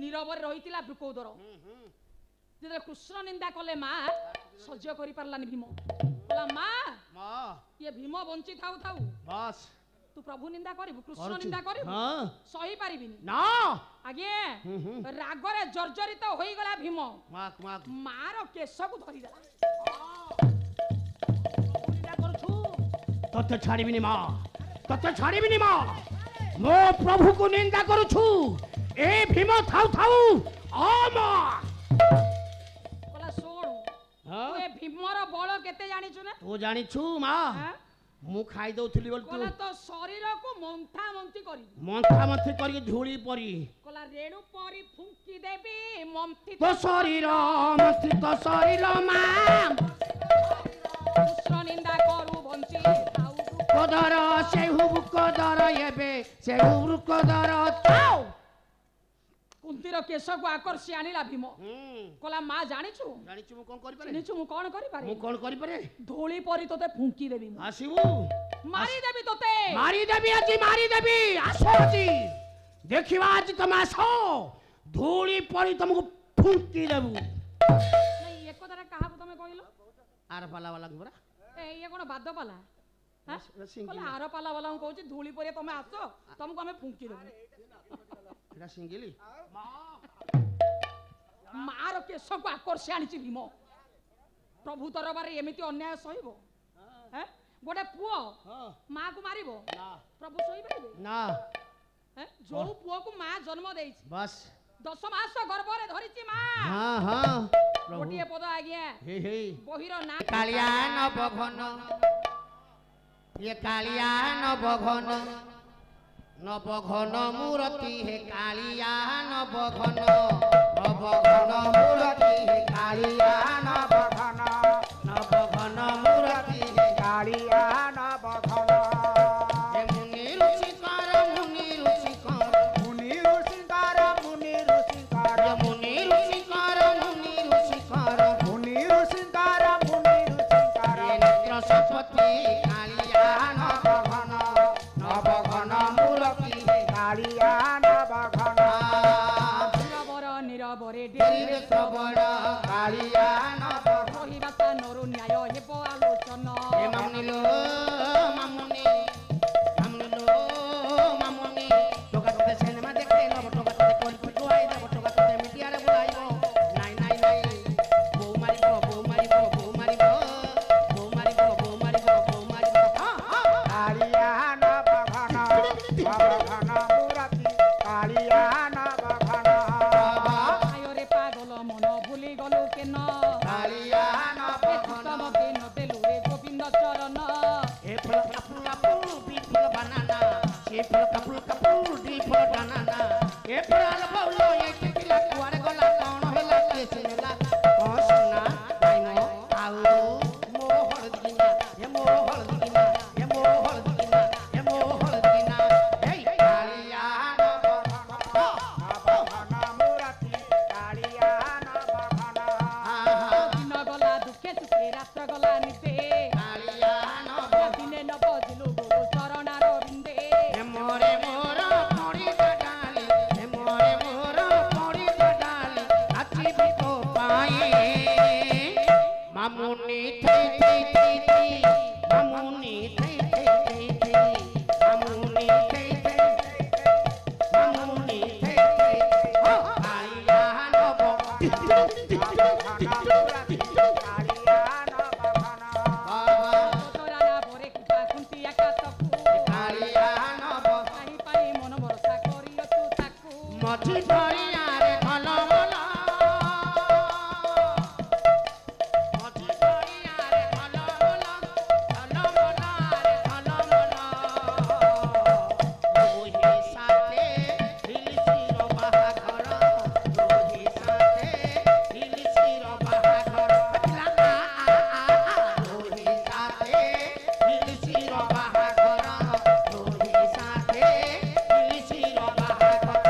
नीरव रही वृकोदर जो कृष्ण निंदा कले माँ सह्य कर पारानी भीम कहला माँ ये भीम बंची थाऊ थाऊ बस तू प्रभु निंदा करू कृष्ण निंदा करू सही पारिबिनी ना आगे रागरे जर्जरित होई गला भीम मार केश को धरी देला निंदा करछु तते छाड़ीबिनी माँ तते छाड़ीबिनी माँ मो प्रभु को निंदा करूछु ए भीम थाऊ थाऊ आ माँ कहला सुन तू ए भीमर बळ केते जानिछु ना तू जानिछु माँ मु खाई दउथली बोल तू तो शरीर को मंथा मंथी करी झोली परी कोला रेणु परी फुंकी देबी मंथी तो शरीर मंथी तो शरीर मां कृष्ण निंदा करू बंची थाऊ कोदर से हुब कोदर येबे से हुब कोदर थाऊ कुंतीर केश को आकर्षी आनिला भीम कोला मां जानिछु मु कोन करि पारे मु कोन करि पारे धोली परी तोते फुंकी देबी आसीबू मारी देबी तोते मारी देबी आसो जी देखिबा आज तुम आसो धोली परी तुमको फुंकी देबू नहीं एको तरह कहा तुमे कहिलो आर पाला वाला बरा ए ये कोन बाद पाला हां कोला आर पाला वाला कहूची धोली परी तुमे आसो तुमको हमें फुंकी देबू एटा सिंगिली मार केश को आकर्षी आनी भीम प्रभु दरबार एमती अन्याय सहब हैं गोटे पुओ माँ को मारिबो प्रभु सही पाइबे ना जो पुओ को माँ जन्म देइछि बस 10 मास गर्भ रे धरिछि माँ हां हां गोटे पद आज्ञा हे हे बहिर ना कालिया नवघन ये कालिया नवघन मूर्ति हे कालिया नवघन मूर्ति हे कालिया नवघन मूर्ति हे कालिया नवघन हे मुनि ऋषिकर मुनि ऋषिकर मुनि ऋषिकर मुनि ऋषिकर मुनि ऋषिकर मुनि ऋषिकर मुनि ऋषिकर मुनि ऋषिकर नेत्र सपति कालिया नवघन मूर्ति हे कालिया नवघन निरबरे डेरे श्रवण कालिया नवघन कहिबासा नरु न्याय हेबो आलोचन हे मामुनिलो मामुनि टोकाते सिनेमा देखे न टोकाते कोन फटुआई दे टोकाते मीडिया रे बुलाइबो नाही बो मारिबो कालिया नवघन मूर्ति कालिया नवघन आयो रे पागल मन भूली गलु केन कालिया नवघन न देलु रे गोविंद चरण ए फल कापुल बी फल बनाना से फल कापुल दी फल बनाना ए फल बोलो ए किला कुआरे गला कोन होला के सिनेला ओ सुना आइनो आउ मोहर दिना ए मोहर दिना ए मोहर दिना ए मोहर दिना ए कालिया नवघन मूर्ति कालिया नवघन दिन गला दुखे सुखे रात गला निते कालिया नवघन दिने न बजिलु गुरु चरणार बिंदे हे मोरे मोर पड़ी डाली हे मोरे मोर पड़ी डाली आची भी तो पाए मामुनि थई मामुनि थई मामुनि थई मामुनि थई हो कालिया नवघन कालिया नवघन तोराना भरे किपा खुंतिया कातकु कालिया नवघन नाही पाई मन भरोसा करियो तू ताकू मझी परिया रे भलमल मझी परिया रे भलमल रे भलमल रोही साथे हिलसिर बाहाघर रोही साथे हिलसिर बाहाघर रोही साथे हिलसिर बाहाघर रोही साथे हिलसिर बाहाघर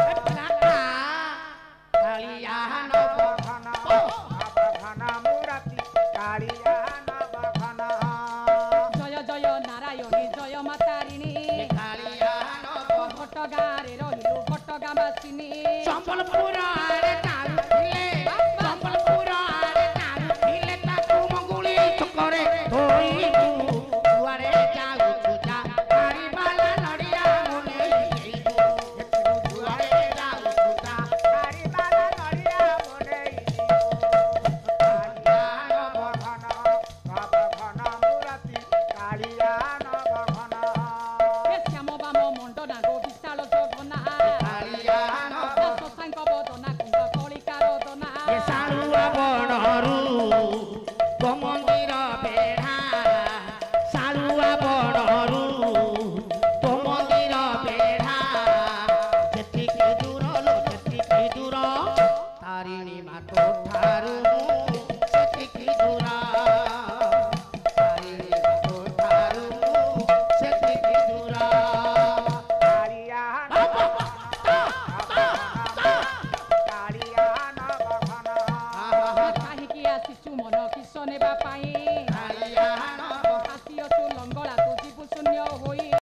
ନେବା ପାଇଁ